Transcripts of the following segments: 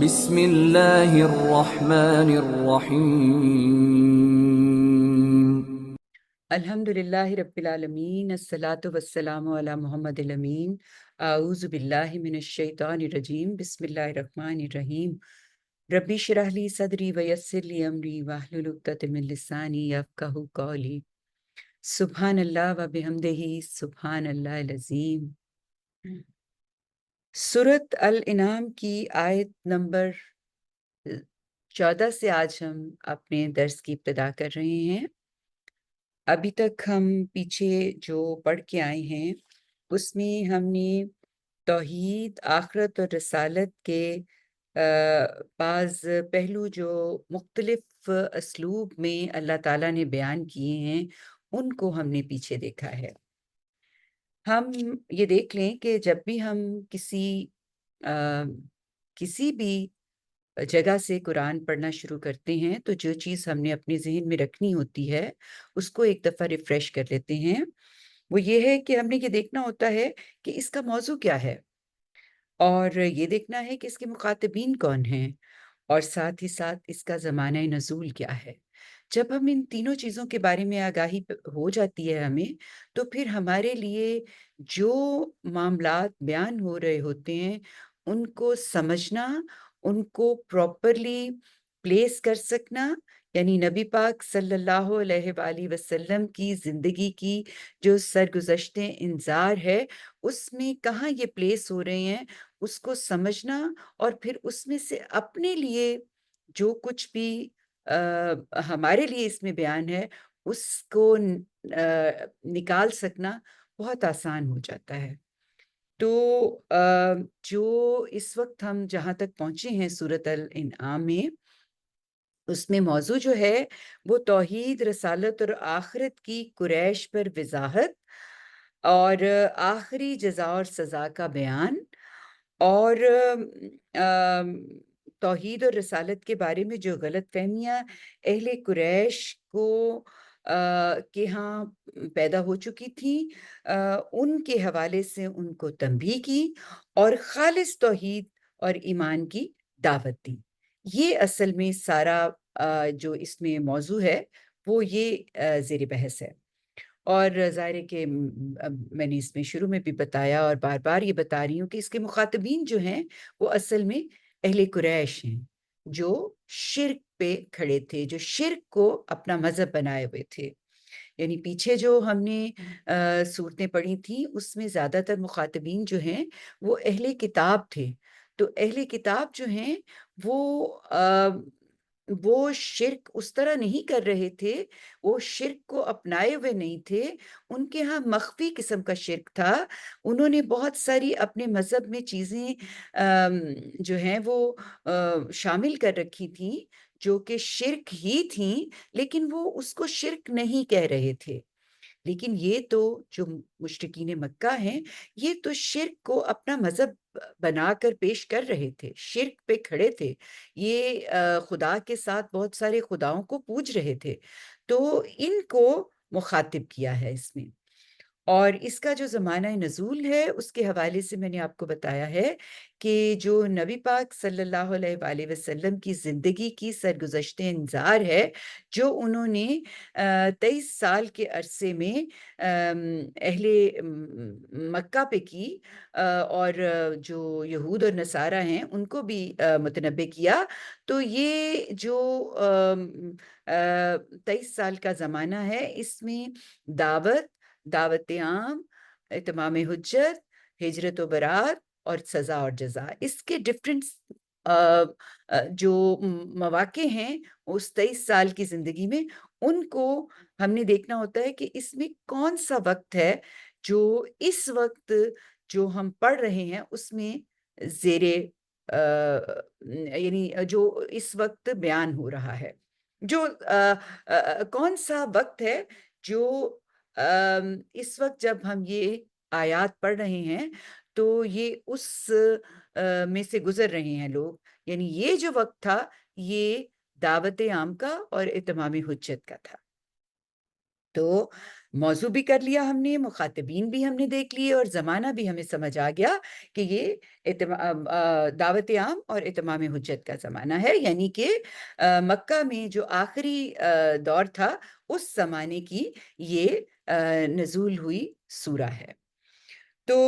بسم اللہ الرحمن الرحیم۔ الحمد للہ رب العالمین، الصلاۃ والسلام علی محمد الامین۔ اعوذ باللہ من الشیطان الرجیم، بسم اللہ الرحمن الرحیم۔ ربی اشرح لی صدری ویسر لی امری واحلل عقدۃ من لسانی یفقہوا قولی۔ سبحان اللہ و بحمدہ، سبحان اللہ العظیم۔ سورۃ الانعام کی آیت نمبر 14 سے آج ہم اپنے درس کی ابتدا کر رہے ہیں۔ ابھی تک ہم پیچھے جو پڑھ کے آئے ہیں اس میں ہم نے توحید، آخرت اور رسالت کے بعض پہلو جو مختلف اسلوب میں اللہ تعالیٰ نے بیان کیے ہیں ان کو ہم نے پیچھے دیکھا ہے۔ ہم یہ دیکھ لیں کہ جب بھی ہم کسی بھی جگہ سے قرآن پڑھنا شروع کرتے ہیں تو جو چیز ہم نے اپنے ذہن میں رکھنی ہوتی ہے اس کو ایک دفعہ ریفریش کر لیتے ہیں۔ وہ یہ ہے کہ ہم نے یہ دیکھنا ہوتا ہے کہ اس کا موضوع کیا ہے، اور یہ دیکھنا ہے کہ اس کے مخاطبین کون ہیں، اور ساتھ ہی ساتھ اس کا زمانہ نزول کیا ہے۔ جب ہم ان تینوں چیزوں کے بارے میں آگاہی ہو جاتی ہے ہمیں، تو پھر ہمارے لیے جو معاملات بیان ہو رہے ہوتے ہیں ان کو سمجھنا، ان کو پراپرلی پلیس کر سکنا، یعنی نبی پاک صلی اللہ علیہ وآلہ وسلم کی زندگی کی جو سرگزشت انذار ہے اس میں کہاں یہ پلیس ہو رہے ہیں، اس کو سمجھنا، اور پھر اس میں سے اپنے لیے جو کچھ بھی ہمارے لیے اس میں بیان ہے اس کو نکال سکنا بہت آسان ہو جاتا ہے۔ تو جو اس وقت ہم جہاں تک پہنچے ہیں سورۃ الانعام میں، اس میں موضوع جو ہے وہ توحید، رسالت اور آخرت کی قریش پر وضاحت، اور آخری جزا اور سزا کا بیان، اور توحید اور رسالت کے بارے میں جو غلط فہمیاں اہل قریش کو کے ہاں پیدا ہو چکی تھی ان کے حوالے سے ان کو تنبیہ کی، اور خالص توحید اور ایمان کی دعوت دی۔ یہ اصل میں سارا جو اس میں موضوع ہے وہ یہ زیر بحث ہے۔ اور ظاہر ہے کہ میں نے اس میں شروع میں بھی بتایا اور بار بار یہ بتا رہی ہوں کہ اس کے مخاطبین جو ہیں وہ اصل میں اہل قریش ہیں، جو شرک پہ کھڑے تھے، جو شرک کو اپنا مذہب بنائے ہوئے تھے۔ یعنی پیچھے جو ہم نے صورتیں پڑھی تھیں اس میں زیادہ تر مخاطبین جو ہیں وہ اہل کتاب تھے۔ تو اہل کتاب جو ہیں وہ شرک اس طرح نہیں کر رہے تھے، وہ شرک کو اپنائے ہوئے نہیں تھے، ان کے ہاں مخفی قسم کا شرک تھا۔ انہوں نے بہت ساری اپنے مذہب میں چیزیں جو ہیں وہ شامل کر رکھی تھیں جو کہ شرک ہی تھیں، لیکن وہ اس کو شرک نہیں کہہ رہے تھے۔ لیکن یہ تو جو مشرکین مکہ ہیں یہ تو شرک کو اپنا مذہب بنا کر پیش کر رہے تھے، شرک پہ کھڑے تھے، یہ خدا کے ساتھ بہت سارے خداؤں کو پوج رہے تھے۔ تو ان کو مخاطب کیا ہے اس میں، اور اس کا جو زمانہ نزول ہے اس کے حوالے سے میں نے آپ کو بتایا ہے کہ جو نبی پاک صلی اللہ علیہ وآلہ وسلم کی زندگی کی سرگزشت انذار ہے، جو انہوں نے 23 سال کے عرصے میں اہل مکہ پہ کی، اور جو یہود اور نصارہ ہیں ان کو بھی متنبع کیا۔ تو یہ جو 23 سال کا زمانہ ہے اس میں دعوت عام، اتمام حجت، ہجرت و برات اور سزا اور جزا، اس کے ڈفرینٹ جو مواقع ہیں اس 23 سال کی زندگی میں، ان کو ہم نے دیکھنا ہوتا ہے کہ اس میں کون سا وقت ہے جو اس وقت جو ہم پڑھ رہے ہیں اس میں زیر یعنی جو اس وقت بیان ہو رہا ہے، جو کون سا وقت ہے جو اس وقت جب ہم یہ آیات پڑھ رہے ہیں تو یہ اس میں سے گزر رہے ہیں لوگ، یعنی یہ جو وقت تھا یہ دعوت عام کا اور اتمام حجت کا تھا۔ تو موضوع بھی کر لیا ہم نے، مخاطبین بھی ہم نے دیکھ لیے، اور زمانہ بھی ہمیں سمجھ آ گیا کہ یہ دعوت عام اور اتمام حجت کا زمانہ ہے، یعنی کہ مکہ میں جو آخری دور تھا اس زمانے کی یہ نزول ہوئی سورہ ہے۔ تو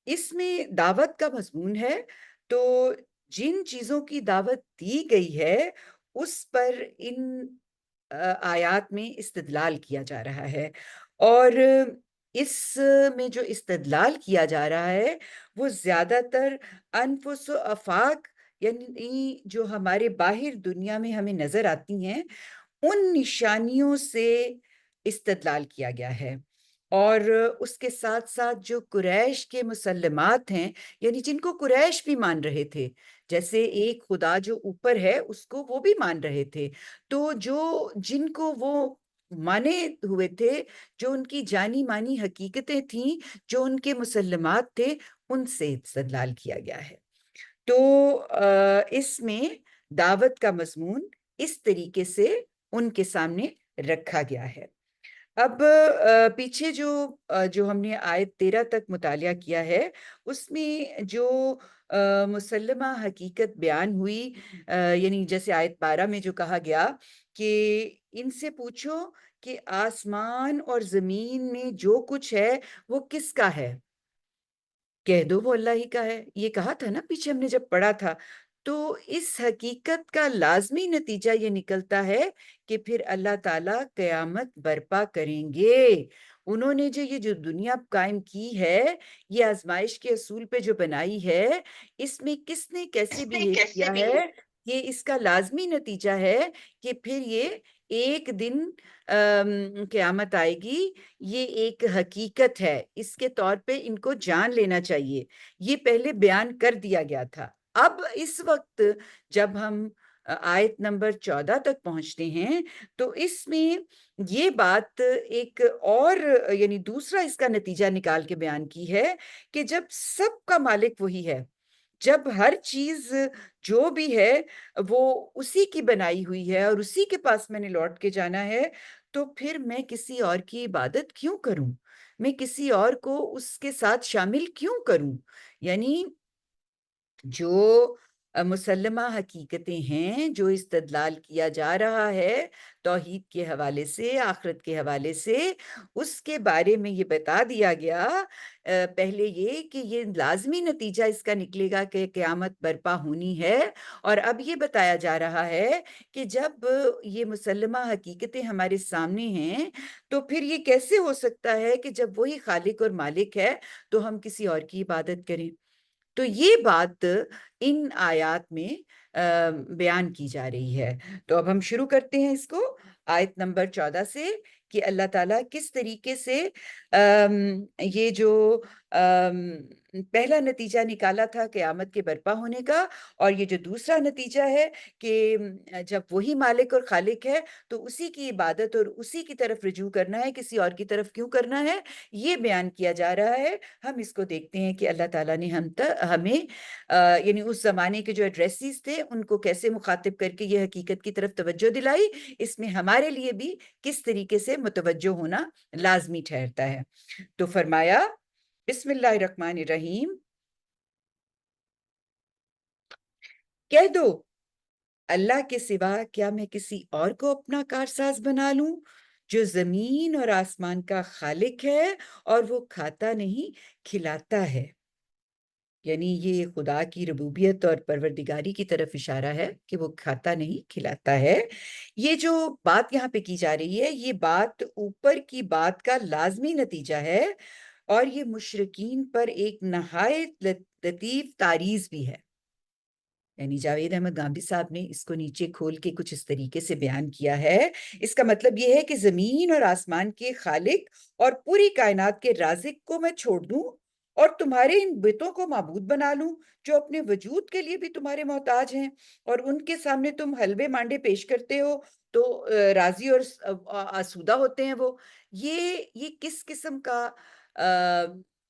اس میں دعوت کا مضمون ہے، تو جن چیزوں کی دعوت دی گئی ہے اس پر ان آیات میں استدلال کیا جا رہا ہے، اور اس میں جو استدلال کیا جا رہا ہے وہ زیادہ تر انفس و افاق، یعنی جو ہمارے باہر دنیا میں ہمیں نظر آتی ہیں ان نشانیوں سے استدلال کیا گیا ہے، اور اس کے ساتھ ساتھ جو قریش کے مسلمات ہیں، یعنی جن کو قریش بھی مان رہے تھے، جیسے ایک خدا جو اوپر ہے اس کو وہ بھی مان رہے تھے، تو جن کو وہ مانے ہوئے تھے، جو ان کی جانی مانی حقیقتیں تھیں، جو ان کے مسلمات تھے، ان سے استدلال کیا گیا ہے۔ تو اس میں دعوت کا مضمون اس طریقے سے ان کے سامنے رکھا گیا ہے۔ اب پیچھے جو ہم نے آیت 13 تک مطالعہ کیا ہے اس میں جو مسلمہ حقیقت بیان ہوئی، یعنی جیسے آیت 12 میں جو کہا گیا کہ ان سے پوچھو کہ آسمان اور زمین میں جو کچھ ہے وہ کس کا ہے، کہہ دو وہ اللہ ہی کا ہے، یہ کہا تھا نا پیچھے ہم نے جب پڑھا تھا۔ تو اس حقیقت کا لازمی نتیجہ یہ نکلتا ہے کہ پھر اللہ تعالیٰ قیامت برپا کریں گے۔ انہوں نے جو دنیا قائم کی ہے، یہ آزمائش کے اصول پہ جو بنائی ہے، اس میں کس نے کیسے بیہیو کیا ہے، یہ اس کا لازمی نتیجہ ہے کہ پھر یہ ایک دن قیامت آئے گی، یہ ایک حقیقت ہے، اس کے طور پہ ان کو جان لینا چاہیے، یہ پہلے بیان کر دیا گیا تھا۔ اب اس وقت جب ہم آیت نمبر 14 تک پہنچتے ہیں تو اس میں یہ بات ایک اور، یعنی دوسرا اس کا نتیجہ نکال کے بیان کی ہے کہ جب سب کا مالک وہی ہے، جب ہر چیز جو بھی ہے وہ اسی کی بنائی ہوئی ہے اور اسی کے پاس میں نے لوٹ کے جانا ہے، تو پھر میں کسی اور کی عبادت کیوں کروں، میں کسی اور کو اس کے ساتھ شامل کیوں کروں؟ یعنی جو مسلمہ حقیقتیں ہیں، جو استدلال کیا جا رہا ہے توحید کے حوالے سے، آخرت کے حوالے سے، اس کے بارے میں یہ بتا دیا گیا پہلے یہ کہ یہ لازمی نتیجہ اس کا نکلے گا کہ قیامت برپا ہونی ہے، اور اب یہ بتایا جا رہا ہے کہ جب یہ مسلمہ حقیقتیں ہمارے سامنے ہیں تو پھر یہ کیسے ہو سکتا ہے کہ جب وہی خالق اور مالک ہے تو ہم کسی اور کی عبادت کریں؟ تو یہ بات ان آیات میں بیان کی جا رہی ہے۔ تو اب ہم شروع کرتے ہیں اس کو آیت نمبر 14 سے، کہ اللہ تعالیٰ کس طریقے سے یہ جو پہلا نتیجہ نکالا تھا قیامت کے برپا ہونے کا، اور یہ جو دوسرا نتیجہ ہے کہ جب وہی مالک اور خالق ہے تو اسی کی عبادت اور اسی کی طرف رجوع کرنا ہے، کسی اور کی طرف کیوں کرنا ہے، یہ بیان کیا جا رہا ہے۔ ہم اس کو دیکھتے ہیں کہ اللہ تعالیٰ نے ہمیں یعنی اس زمانے کے جو ایڈریسز تھے ان کو کیسے مخاطب کر کے یہ حقیقت کی طرف توجہ دلائی، اس میں ہمارے لیے بھی کس طریقے سے متوجہ ہونا لازمی ٹھہرتا ہے۔ تو فرمایا بسم اللہ الرحمن الرحیم، کہہ دو اللہ کے سوا کیا میں کسی اور کو اپنا کارساز بنا لوں جو زمین اور آسمان کا خالق ہے اور وہ کھاتا نہیں کھلاتا ہے۔ یعنی یہ خدا کی ربوبیت اور پروردگاری کی طرف اشارہ ہے کہ وہ کھاتا نہیں کھلاتا ہے۔ یہ جو بات یہاں پہ کی جا رہی ہے، یہ بات اوپر کی بات کا لازمی نتیجہ ہے، اور یہ مشرکین پر ایک نہایت لطیف تعریض بھی ہے۔ یعنی جاوید احمد غامدی صاحب نے اس کو نیچے کھول کے کچھ اس طریقے سے بیان کیا ہے۔ اس کا مطلب یہ ہے کہ زمین اور آسمان کے خالق اور پوری کائنات کے رازق کو میں چھوڑ دوں اور تمہارے ان بتوں کو معبود بنا لوں جو اپنے وجود کے لیے بھی تمہارے محتاج ہیں، اور ان کے سامنے تم حلوے مانڈے پیش کرتے ہو تو راضی اور آسودہ ہوتے ہیں وہ۔ یہ کس قسم کا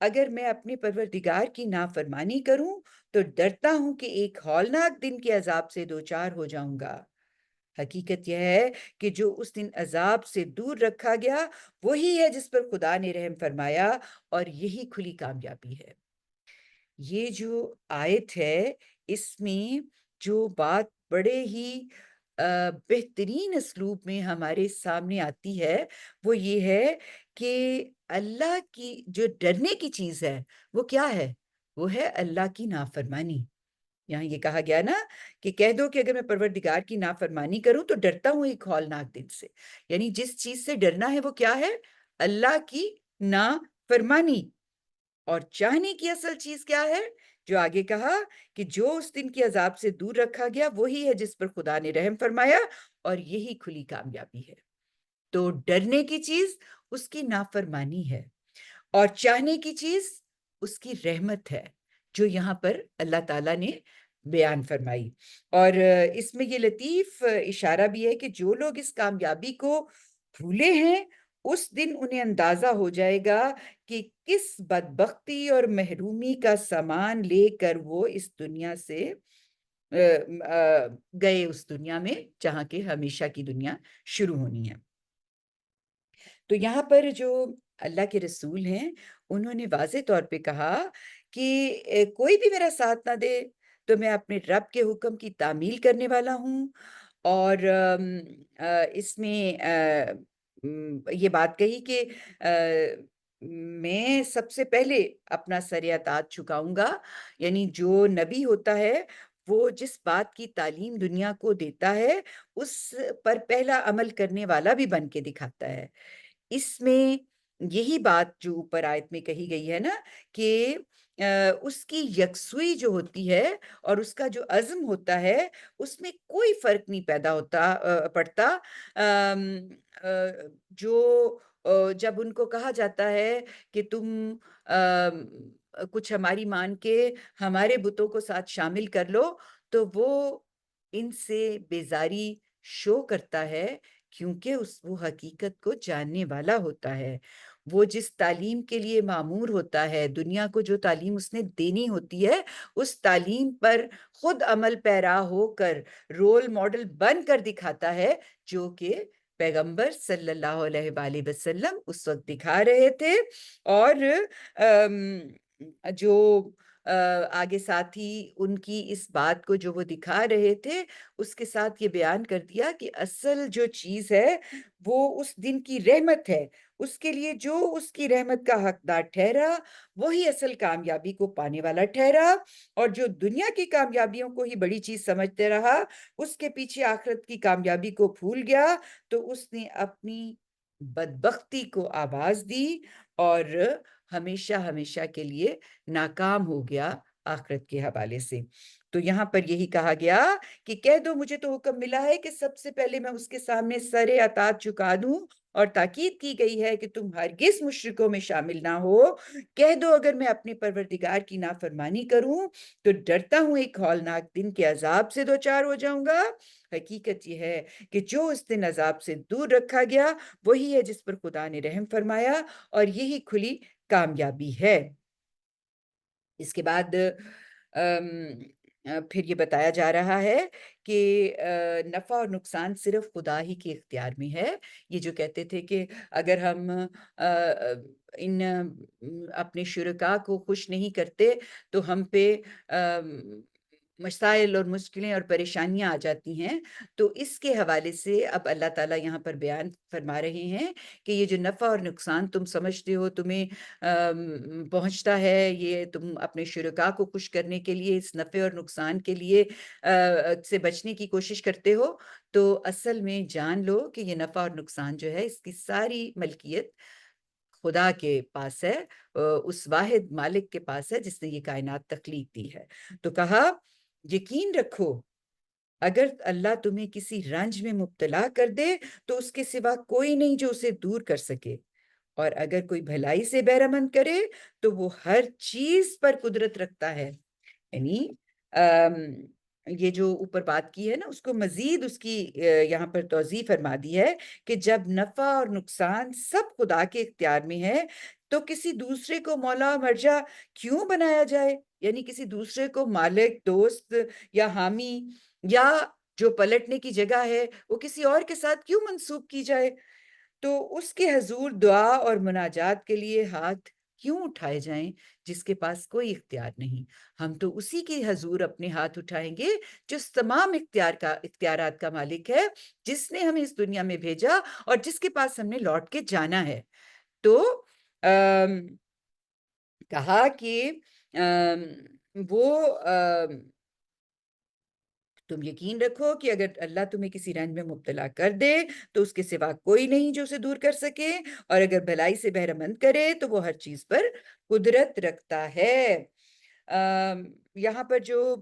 اگر میں اپنے پروردگار کی نافرمانی کروں تو ڈرتا ہوں کہ ایک ہولناک دن کے عذاب سے دوچار ہو جاؤں گا۔ حقیقت یہ ہے کہ جو اس دن عذاب سے دور رکھا گیا وہی ہے جس پر خدا نے رحم فرمایا، اور یہی کھلی کامیابی ہے۔ یہ جو آیت ہے، اس میں جو بات بڑے ہی بہترین اسلوب میں ہمارے سامنے آتی ہے وہ یہ ہے کہ اللہ کی جو ڈرنے کی چیز ہے وہ کیا ہے؟ وہ ہے اللہ کی نافرمانی۔ یہاں یہ کہا گیا نا کہ کہہ دو کہ اگر میں پروردگار کی نافرمانی کروں تو ڈرتا ہوں ایک ہولناک دن سے، یعنی جس چیز سے ڈرنا ہے وہ کیا ہے؟ اللہ کی نافرمانی۔ اور چاہنے کی اصل چیز کیا ہے؟ جو آگے کہا کہ جو اس دن کی عذاب سے دور رکھا گیا وہی ہے جس پر خدا نے رحم فرمایا، اور یہی کھلی کامیابی ہے۔ تو ڈرنے کی چیز اس کی نافرمانی ہے، اور چاہنے کی چیز اس کی رحمت ہے، جو یہاں پر اللہ تعالیٰ نے بیان فرمائی۔ اور اس میں یہ لطیف اشارہ بھی ہے کہ جو لوگ اس کامیابی کو بھولے ہیں اس دن انہیں اندازہ ہو جائے گا کہ کس بدبختی اور محرومی کا سامان لے کر وہ اس دنیا سے گئے، اس دنیا میں جہاں کہ ہمیشہ کی دنیا شروع ہونی ہے۔ تو یہاں پر جو اللہ کے رسول ہیں انہوں نے واضح طور پہ کہا کہ کوئی بھی میرا ساتھ نہ دے تو میں اپنے رب کے حکم کی تعمیل کرنے والا ہوں۔ اور اس میں یہ بات کہی کہ میں سب سے پہلے اپنا سر اطاعت جھکاؤں گا، یعنی جو نبی ہوتا ہے وہ جس بات کی تعلیم دنیا کو دیتا ہے اس پر پہلا عمل کرنے والا بھی بن کے دکھاتا ہے۔ اس میں یہی بات جو اوپر آیت میں کہی گئی ہے نا کہ اس کی یکسوئی جو ہوتی ہے اور اس کا جو عزم ہوتا ہے اس میں کوئی فرق نہیں پیدا ہوتا پڑتا۔ آم، آ، جو جب ان کو کہا جاتا ہے کہ تم آم، کچھ ہماری مان کے ہمارے بتوں کو ساتھ شامل کر لو، تو وہ ان سے بیزاری شو کرتا ہے، کیونکہ وہ حقیقت کو جاننے والا ہوتا ہے۔ وہ جس تعلیم کے لیے مامور ہوتا ہے، دنیا کو جو تعلیم اس نے دینی ہوتی ہے اس تعلیم پر خود عمل پیرا ہو کر رول ماڈل بن کر دکھاتا ہے، جو کہ پیغمبر صلی اللہ علیہ وآلہ وسلم اس وقت دکھا رہے تھے۔ اور جو آگے ساتھی ان کی اس بات کو جو وہ دکھا رہے تھے اس کے ساتھ یہ بیان کر دیا کہ اصل جو چیز ہے وہ اس دن کی رحمت ہے، اس کے لیے جو اس کی رحمت کا حقدار ٹھہرا وہی اصل کامیابی کو پانے والا ٹھہرا، اور جو دنیا کی کامیابیوں کو ہی بڑی چیز سمجھتے رہا اس کے پیچھے آخرت کی کامیابی کو بھول گیا، تو اس نے اپنی بدبختی کو آواز دی اور ہمیشہ ہمیشہ کے لیے ناکام ہو گیا آخرت کے حوالے سے۔ تو یہاں پر یہی کہا گیا کہ کہہ دو مجھے تو حکم ملا ہے کہ سب سے پہلے میں اس کے سامنے سر اطاعت جھکا دوں، اور تاکید کی گئی ہے کہ تم ہرگز مشرکوں میں شامل نہ ہو۔ کہہ دو اگر میں اپنے پروردگار کی نافرمانی کروں تو ڈرتا ہوں ایک ہولناک دن کے عذاب سے دوچار ہو جاؤں گا۔ حقیقت یہ ہے کہ جو اس دن عذاب سے دور رکھا گیا وہی ہے جس پر خدا نے رحم فرمایا، اور یہی کھلی کامیابی ہے۔ اس کے بعد پھر یہ بتایا جا رہا ہے کہ نفع اور نقصان صرف خدا ہی کے اختیار میں ہے۔ یہ جو کہتے تھے کہ اگر ہم ان اپنے شرکاء کو خوش نہیں کرتے تو ہم پہ مسائل اور مشکلیں اور پریشانیاں آ جاتی ہیں، تو اس کے حوالے سے اب اللہ تعالیٰ یہاں پر بیان فرما رہے ہیں کہ یہ جو نفع اور نقصان تم سمجھتے ہو تمہیں پہنچتا ہے، یہ تم اپنے شرکاء کو خوش کرنے کے لیے اس نفع اور نقصان کے لیے سے بچنے کی کوشش کرتے ہو، تو اصل میں جان لو کہ یہ نفع اور نقصان جو ہے اس کی ساری ملکیت خدا کے پاس ہے، اس واحد مالک کے پاس ہے جس نے یہ کائنات تخلیق دی ہے۔ تو کہا یقین رکھو اگر اللہ تمہیں کسی رنج میں مبتلا کر دے تو اس کے سوا کوئی نہیں جو اسے دور کر سکے، اور اگر کوئی بھلائی سے بہرمند کرے تو وہ ہر چیز پر قدرت رکھتا ہے۔ یعنی یہ جو اوپر بات کی ہے نا اس کو مزید اس کی یہاں پر توضیح فرما دی ہے کہ جب نفع اور نقصان سب خدا کے اختیار میں ہے تو کسی دوسرے کو مولا مرجع کیوں بنایا جائے؟ یعنی کسی دوسرے کو مالک، دوست یا حامی یا جو پلٹنے کی جگہ ہے وہ کسی اور کے ساتھ کیوں منسوب کی جائے؟ تو اس کے حضور دعا اور مناجات کے لیے ہاتھ کیوں اٹھائے جائیں جس کے پاس کوئی اختیار نہیں؟ ہم تو اسی کے حضور اپنے ہاتھ اٹھائیں گے جو اس تمام اختیارات کا مالک ہے، جس نے ہمیں اس دنیا میں بھیجا اور جس کے پاس ہم نے لوٹ کے جانا ہے۔ تو آم، کہا کہ آم، وہ تم یقین رکھو کہ اگر اللہ تمہیں کسی رنج میں مبتلا کر دے تو اس کے سوا کوئی نہیں جو اسے دور کر سکے، اور اگر بھلائی سے بہرہ مند کرے تو وہ ہر چیز پر قدرت رکھتا ہے۔ یہاں پر جو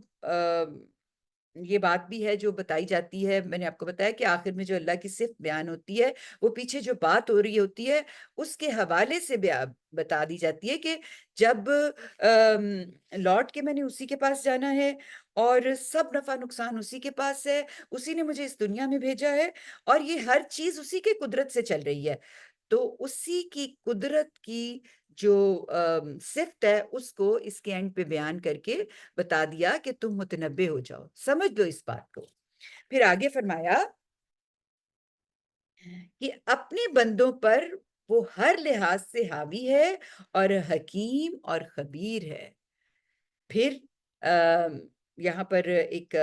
یہ بات بھی ہے جو بتائی جاتی ہے، میں نے آپ کو بتایا کہ آخر میں جو اللہ کی صفت بیان ہوتی ہے، وہ پیچھے جو بات ہو رہی ہوتی ہے اس کے حوالے سے بتا دی جاتی ہے کہ جب لوٹ کے میں نے اسی کے پاس جانا ہے اور سب نفع نقصان اسی کے پاس ہے، اسی نے مجھے اس دنیا میں بھیجا ہے اور یہ ہر چیز اسی کے قدرت سے چل رہی ہے۔ تو اسی کی قدرت کی جو صفت ہے اس کو اس کے اینڈ پہ بیان کر کے بتا دیا کہ تم متنبع ہو جاؤ، سمجھ لو اس بات کو۔ پھر آگے فرمایا کہ اپنے بندوں پر وہ ہر لحاظ سے حاوی ہے اور حکیم اور خبیر ہے۔ پھر یہاں پر ایک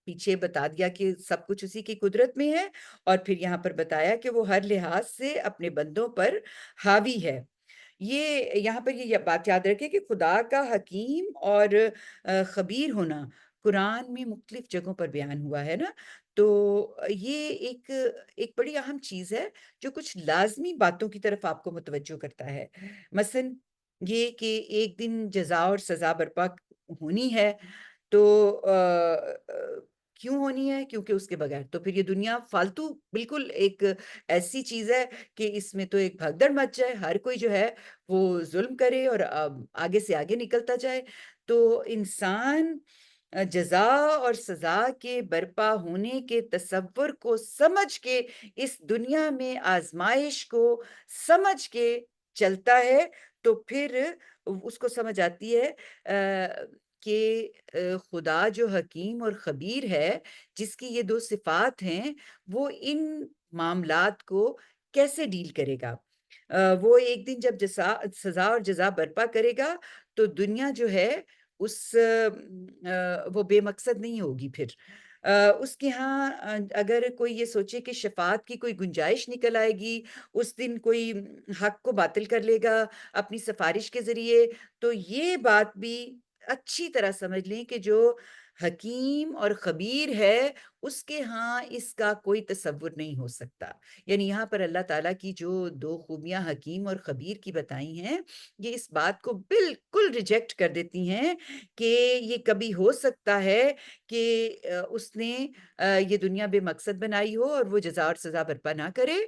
پیچھے بتا دیا کہ سب کچھ اسی کی قدرت میں ہے، اور پھر یہاں پر بتایا کہ وہ ہر لحاظ سے اپنے بندوں پر حاوی ہے۔ یہ یہاں پر یہ بات یاد رکھے کہ خدا کا حکیم اور خبیر ہونا قرآن میں مختلف جگہوں پر بیان ہوا ہے نا، تو یہ ایک بڑی اہم چیز ہے جو کچھ لازمی باتوں کی طرف آپ کو متوجہ کرتا ہے۔ مثلا یہ کہ ایک دن جزا اور سزا برپا ہونی ہے، تو کیوں ہونی ہے؟ کیونکہ اس کے بغیر تو پھر یہ دنیا فالتو بالکل ایک ایسی چیز ہے کہ اس میں تو ایک بھگدڑ مچ جائے، ہر کوئی جو ہے وہ ظلم کرے اور آگے سے آگے نکلتا جائے۔ تو انسان جزا اور سزا کے برپا ہونے کے تصور کو سمجھ کے اس دنیا میں آزمائش کو سمجھ کے چلتا ہے، تو پھر اس کو سمجھ آتی ہے کہ خدا جو حکیم اور خبیر ہے، جس کی یہ دو صفات ہیں، وہ ان معاملات کو کیسے ڈیل کرے گا۔ وہ ایک دن جب سزا اور جزا برپا کرے گا تو دنیا جو ہے وہ بے مقصد نہیں ہوگی پھر۔ اس کے ہاں اگر کوئی یہ سوچے کہ شفاعت کی کوئی گنجائش نکل آئے گی، اس دن کوئی حق کو باطل کر لے گا اپنی سفارش کے ذریعے، تو یہ بات بھی اچھی طرح سمجھ لیں کہ جو حکیم اور خبیر ہے اس کے ہاں اس کا کوئی تصور نہیں ہو سکتا۔ یعنی یہاں پر اللہ تعالیٰ کی جو دو خوبیاں حکیم اور خبیر کی بتائی ہیں، یہ اس بات کو بالکل ریجیکٹ کر دیتی ہیں کہ یہ کبھی ہو سکتا ہے کہ اس نے یہ دنیا بے مقصد بنائی ہو اور وہ جزا اور سزا برپا نہ کرے،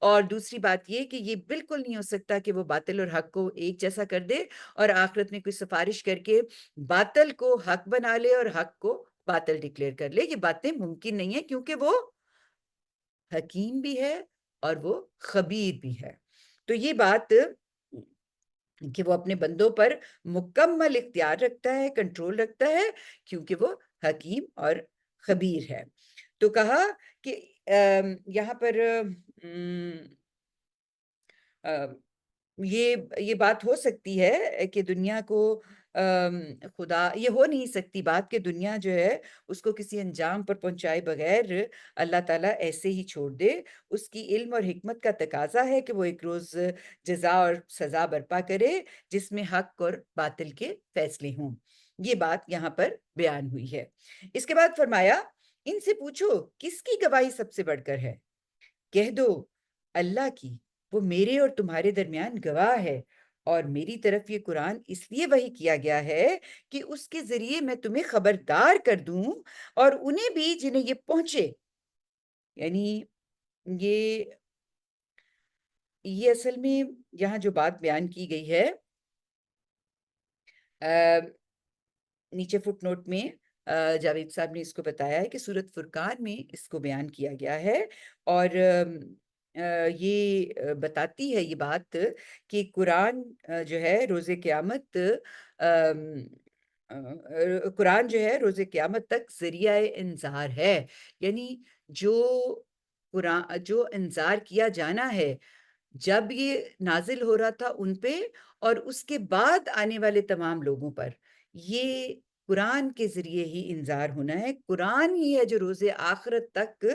اور دوسری بات یہ کہ یہ بالکل نہیں ہو سکتا کہ وہ باطل اور حق کو ایک جیسا کر دے اور آخرت میں کوئی سفارش کر کے باطل کو حق بنا لے اور حق کو باطل ڈکلیئر کر لے۔ یہ باتیں ممکن نہیں ہیں کیونکہ وہ حکیم بھی ہے اور وہ خبیر بھی ہے۔ تو یہ بات کہ وہ اپنے بندوں پر مکمل اختیار رکھتا ہے، کنٹرول رکھتا ہے، کیونکہ وہ حکیم اور خبیر ہے۔ تو کہا کہ یہاں پر یہ بات ہو سکتی ہے کہ دنیا کو خدا، یہ ہو نہیں سکتی بات کہ دنیا جو ہے اس کو کسی انجام پر پہنچائے بغیر اللہ تعالیٰ ایسے ہی چھوڑ دے۔ اس کی علم اور حکمت کا تقاضا ہے کہ وہ ایک روز جزا اور سزا برپا کرے جس میں حق اور باطل کے فیصلے ہوں۔ یہ بات یہاں پر بیان ہوئی ہے۔ اس کے بعد فرمایا ان سے پوچھو کس کی گواہی سب سے بڑھ کر ہے؟ کہہ دو اللہ کی، وہ میرے اور تمہارے درمیان گواہ ہے، اور میری طرف یہ قرآن اس لیے وحی کیا گیا ہے کہ اس کے ذریعے میں تمہیں خبردار کر دوں اور انہیں بھی جنہیں یہ پہنچے۔ یعنی یہ اصل میں یہاں جو بات بیان کی گئی ہے نیچے فٹ نوٹ میں جاوید صاحب نے اس کو بتایا ہے کہ سورۃ فرقان میں اس کو بیان کیا گیا ہے، اور یہ بتاتی ہے یہ بات کہ قرآن جو ہے روز قیامت ام، قرآن جو ہے روز قیامت تک ذریعہ انذار ہے، یعنی جو قرآن جو انذار کیا جانا ہے جب یہ نازل ہو رہا تھا ان پہ اور اس کے بعد آنے والے تمام لوگوں پر، یہ قرآن کے ذریعے ہی انذار ہونا ہے۔ قرآن ہی ہے جو روز آخرت تک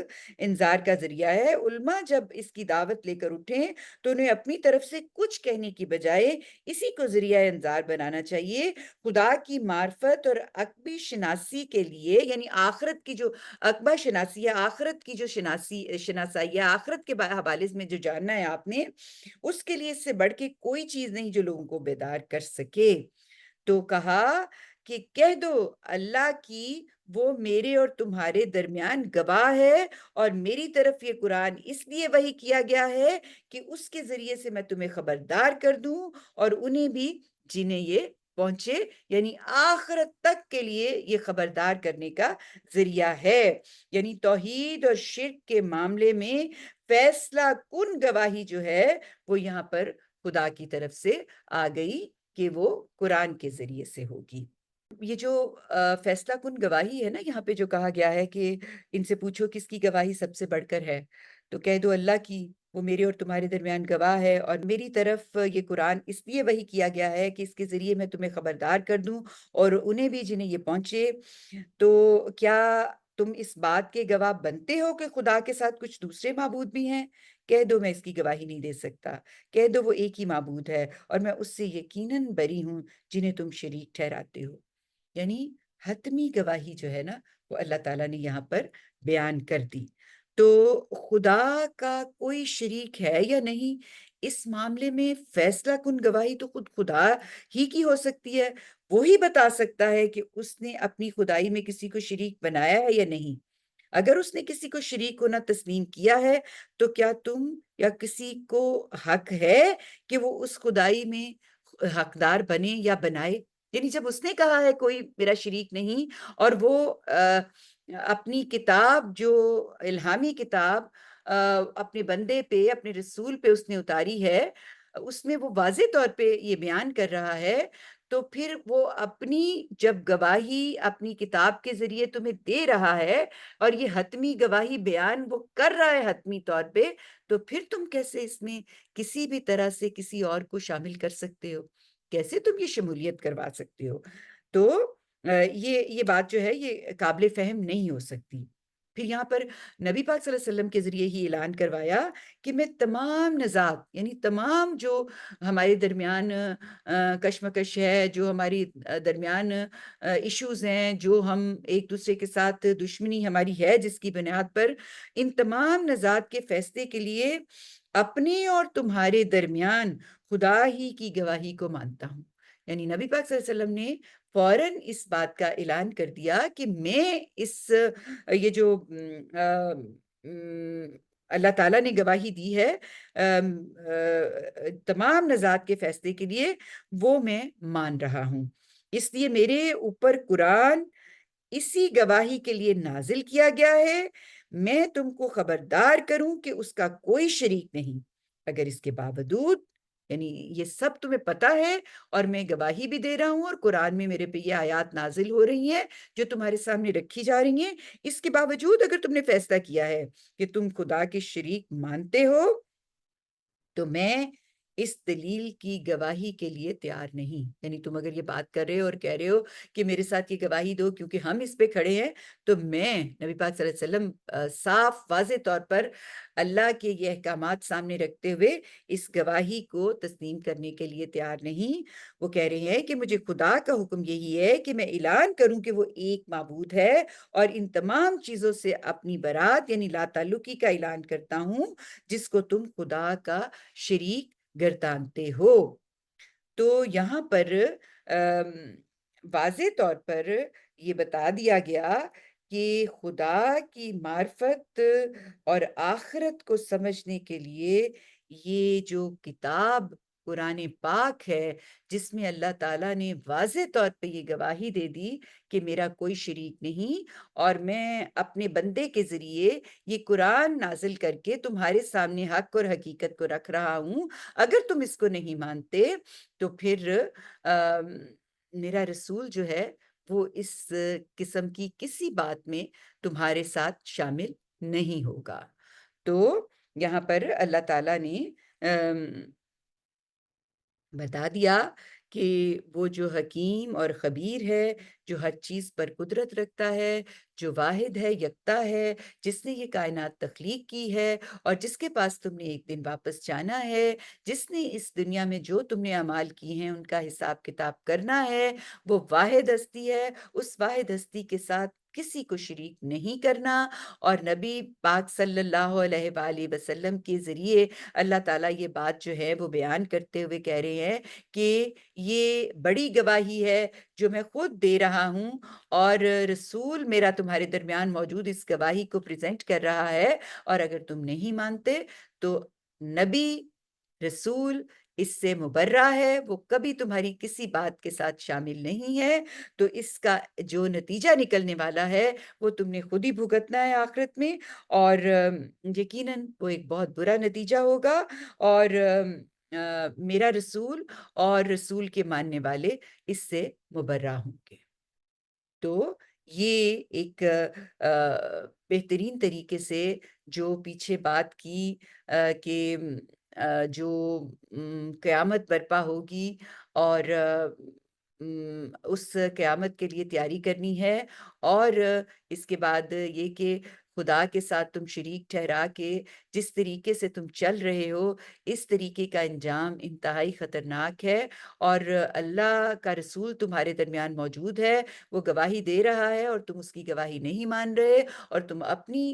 انذار کا ذریعہ ہے۔ علماء جب اس کی دعوت لے کر اٹھیں تو انہیں اپنی طرف سے کچھ کہنے کی بجائے اسی کو ذریعہ انذار بنانا چاہیے۔ خدا کی معرفت اور عقبی شناسی کے لیے، یعنی آخرت کی جو عقبہ شناسی ہے، آخرت کی جو شناسائی ہے، آخرت کے حوالے میں جو جاننا ہے آپ نے، اس کے لیے اس سے بڑھ کے کوئی چیز نہیں جو لوگوں کو بیدار کر سکے۔ تو کہا کہ کہہ دو اللہ کی وہ میرے اور تمہارے درمیان گواہ ہے، اور میری طرف یہ قرآن اس لیے وحی کیا گیا ہے کہ اس کے ذریعے سے میں تمہیں خبردار کر دوں اور انہیں بھی جنہیں یہ پہنچے، یعنی آخرت تک کے لیے یہ خبردار کرنے کا ذریعہ ہے۔ یعنی توحید اور شرک کے معاملے میں فیصلہ کن گواہی جو ہے وہ یہاں پر خدا کی طرف سے آ گئی کہ وہ قرآن کے ذریعے سے ہوگی۔ یہ جو فیصلہ کن گواہی ہے نا، یہاں پہ جو کہا گیا ہے کہ ان سے پوچھو کس کی گواہی سب سے بڑھ کر ہے، تو کہہ دو اللہ کی، وہ میرے اور تمہارے درمیان گواہ ہے، اور میری طرف یہ قرآن اس لیے وحی کیا گیا ہے کہ اس کے ذریعے میں تمہیں خبردار کر دوں اور انہیں بھی جنہیں یہ پہنچے۔ تو کیا تم اس بات کے گواہ بنتے ہو کہ خدا کے ساتھ کچھ دوسرے معبود بھی ہیں؟ کہہ دو میں اس کی گواہی نہیں دے سکتا، کہہ دو وہ ایک ہی معبود ہے اور میں اس سے یقیناً بری ہوں جنہیں تم شریک ٹھہراتے ہو۔ یعنی حتمی گواہی جو ہے نا وہ اللہ تعالیٰ نے یہاں پر بیان کر دی۔ تو خدا کا کوئی شریک ہے یا نہیں، اس معاملے میں فیصلہ کن گواہی تو خود خدا ہی کی ہو سکتی ہے۔ وہی بتا سکتا ہے کہ اس نے اپنی خدائی میں کسی کو شریک بنایا ہے یا نہیں۔ اگر اس نے کسی کو شریک ہونا تسلیم کیا ہے تو کیا تم یا کسی کو حق ہے کہ وہ اس خدائی میں حقدار بنے یا بنائے؟ یعنی جب اس نے کہا ہے کوئی میرا شریک نہیں، اور وہ اپنی کتاب جو الہامی کتاب اپنے بندے پہ، اپنے رسول پہ اس نے اتاری ہے، اس میں وہ واضح طور پہ یہ بیان کر رہا ہے، تو پھر وہ اپنی جب گواہی اپنی کتاب کے ذریعے تمہیں دے رہا ہے اور یہ حتمی گواہی بیان وہ کر رہا ہے حتمی طور پہ، تو پھر تم کیسے اس میں کسی بھی طرح سے کسی اور کو شامل کر سکتے ہو؟ کیسے تم یہ شمولیت کروا سکتے ہو؟ تو یہ بات جو ہے یہ قابل فہم نہیں ہو سکتی۔ پھر یہاں پر نبی پاک صلی اللہ علیہ وسلم کے ذریعے ہی اعلان کروایا کہ میں تمام نزاعات، یعنی تمام جو ہمارے درمیان کشمکش ہے، جو ہماری درمیان ایشوز ہیں، جو ہم ایک دوسرے کے ساتھ دشمنی ہماری ہے جس کی بنیاد پر، ان تمام نزاعات کے فیصلے کے لیے اپنے اور تمہارے درمیان خدا ہی کی گواہی کو مانتا ہوں۔ یعنی نبی پاک صلی اللہ علیہ وسلم نے فوراً اس بات کا اعلان کر دیا کہ میں یہ جو اللہ تعالیٰ نے گواہی دی ہے تمام نزاعات کے فیصلے کے لیے، وہ میں مان رہا ہوں۔ اس لیے میرے اوپر قرآن اسی گواہی کے لیے نازل کیا گیا ہے، میں تم کو خبردار کروں کہ اس کا کوئی شریک نہیں۔ اگر اس کے باوجود، یعنی یہ سب تمہیں پتا ہے اور میں گواہی بھی دے رہا ہوں اور قرآن میں میرے پہ یہ آیات نازل ہو رہی ہیں جو تمہارے سامنے رکھی جا رہی ہیں، اس کے باوجود اگر تم نے فیصلہ کیا ہے کہ تم خدا کے شریک مانتے ہو، تو میں اس دلیل کی گواہی کے لیے تیار نہیں۔ یعنی تم اگر یہ بات کر رہے ہو اور کہہ رہے ہو کہ میرے ساتھ یہ گواہی دو کیونکہ ہم اس پہ کھڑے ہیں، تو میں نبی پاک صلی اللہ علیہ وسلم صاف واضح طور پر اللہ کے یہ احکامات سامنے رکھتے ہوئے اس گواہی کو تسلیم کرنے کے لیے تیار نہیں۔ وہ کہہ رہے ہیں کہ مجھے خدا کا حکم یہی ہے کہ میں اعلان کروں کہ وہ ایک معبود ہے، اور ان تمام چیزوں سے اپنی برات یعنی لا تعلقی کا اعلان کرتا ہوں جس کو تم خدا کا شریک گردانتے ہو۔ تو یہاں پر واضح طور پر یہ بتا دیا گیا کہ خدا کی معرفت اور آخرت کو سمجھنے کے لیے یہ جو کتاب قرآن پاک ہے جس میں اللہ تعالیٰ نے واضح طور پہ یہ گواہی دے دی کہ میرا کوئی شریک نہیں، اور میں اپنے بندے کے ذریعے یہ قرآن نازل کر کے تمہارے سامنے حق اور حقیقت کو رکھ رہا ہوں۔ اگر تم اس کو نہیں مانتے تو پھر میرا رسول جو ہے وہ اس قسم کی کسی بات میں تمہارے ساتھ شامل نہیں ہوگا۔ تو یہاں پر اللہ تعالیٰ نے بتا دیا کہ وہ جو حکیم اور خبیر ہے، جو ہر چیز پر قدرت رکھتا ہے، جو واحد ہے، یکتا ہے، جس نے یہ کائنات تخلیق کی ہے اور جس کے پاس تم نے ایک دن واپس جانا ہے، جس نے اس دنیا میں جو تم نے اعمال کی ہیں ان کا حساب کتاب کرنا ہے، وہ واحد ہستی ہے۔ اس واحد ہستی کے ساتھ کسی کو شریک نہیں کرنا، اور نبی پاک صلی اللہ علیہ وآلہ وسلم کے ذریعے اللہ تعالیٰ یہ بات جو ہے وہ بیان کرتے ہوئے کہہ رہے ہیں کہ یہ بڑی گواہی ہے جو میں خود دے رہا ہوں، اور رسول میرا تمہارے درمیان موجود اس گواہی کو پریزنٹ کر رہا ہے، اور اگر تم نہیں مانتے تو نبی رسول اس سے مبرہ ہے، وہ کبھی تمہاری کسی بات کے ساتھ شامل نہیں ہے۔ تو اس کا جو نتیجہ نکلنے والا ہے وہ تم نے خود ہی بھگتنا ہے آخرت میں، اور یقیناً وہ ایک بہت برا نتیجہ ہوگا، اور میرا رسول اور رسول کے ماننے والے اس سے مبرہ ہوں گے۔ تو یہ ایک بہترین طریقے سے جو پیچھے بات کی کہ جو قیامت برپا ہوگی اور اس قیامت کے لیے تیاری کرنی ہے، اور اس کے بعد یہ کہ خدا کے ساتھ تم شریک ٹھہرا کے جس طریقے سے تم چل رہے ہو، اس طریقے کا انجام انتہائی خطرناک ہے، اور اللہ کا رسول تمہارے درمیان موجود ہے، وہ گواہی دے رہا ہے اور تم اس کی گواہی نہیں مان رہے، اور تم اپنی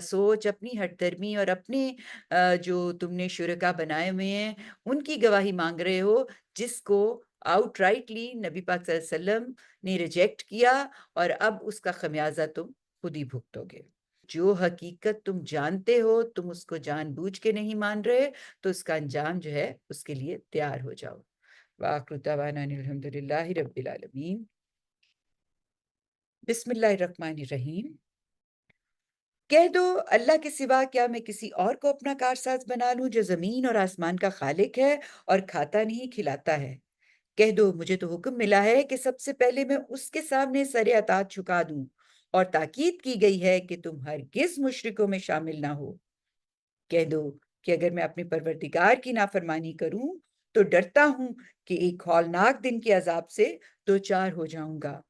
سوچ، اپنی ہٹ درمی اور اپنے جو تم نے شرکا بنائے ہوئے ہیں ان کی گواہی مانگ رہے ہو، جس کو آؤٹ رائٹلی نبی پاک صلی اللہ علیہ وسلم نے ریجیکٹ کیا، اور اب اس کا خمیازہ تم خود ہی بھگتو گے۔ جو حقیقت تم جانتے ہو تم اس کو جان بوجھ کے نہیں مان رہے، تو اس کا انجام جو ہے اس کے لیے تیار ہو جاؤ۔ وآخر دعوانا ان الحمدللہ رب العالمین۔ بسم اللہ الرحمن الرحیم۔ کہہ دو اللہ کے سوا کیا میں کسی اور کو اپنا کارساز بنا لوں جو زمین اور آسمان کا خالق ہے اور کھاتا نہیں کھلاتا ہے۔ کہہ دو مجھے تو حکم ملا ہے کہ سب سے پہلے میں اس کے سامنے سر اطاعت جھکا دوں، اور تاکید کی گئی ہے کہ تم ہرگز مشرکوں میں شامل نہ ہو۔ کہہ دو کہ اگر میں اپنے پروردگار کی نافرمانی کروں تو ڈرتا ہوں کہ ایک ہولناک دن کے عذاب سے دوچار ہو جاؤں گا۔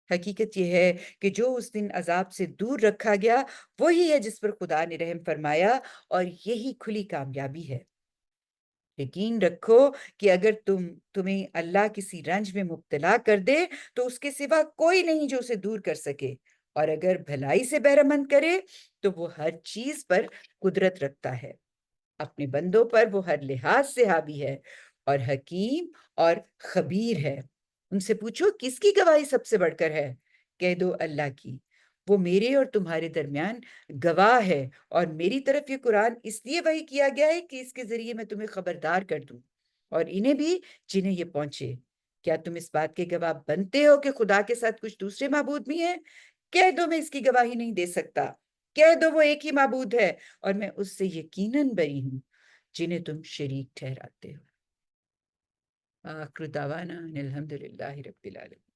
حقیقت یہ ہے کہ جو اس دن عذاب سے دور رکھا گیا وہی ہے جس پر خدا نے رحم فرمایا، اور یہی کھلی کامیابی ہے۔ یقین رکھو کہ اگر تمہیں اللہ کسی رنج میں مبتلا کر دے تو اس کے سوا کوئی نہیں جو اسے دور کر سکے، اور اگر بھلائی سے بہرمند کرے تو وہ ہر چیز پر قدرت رکھتا ہے، اپنے بندوں پر وہ ہر لحاظ سے حاوی ہے، اور حکیم اور خبیر ہے۔ ان سے پوچھو کس کی گواہی سب سے بڑھ کر ہے؟ کہہ دو اللہ کی، وہ میرے اور تمہارے درمیان گواہ ہے، اور میری طرف یہ قرآن اس لیے وحی کیا گیا ہے کہ اس کے ذریعے میں تمہیں خبردار کر دوں، اور انہیں بھی جنہیں یہ پہنچے۔ کیا تم اس بات کے گواہ بنتے ہو کہ خدا کے ساتھ کچھ دوسرے معبود بھی ہیں؟ کہہ دو میں اس کی گواہی نہیں دے سکتا، کہہ دو وہ ایک ہی معبود ہے، اور میں اس سے یقیناً بری ہوں جنہیں تم شریک ٹھہراتے ہو۔ آخر دعوانا ان الحمدللہ رب العالمین۔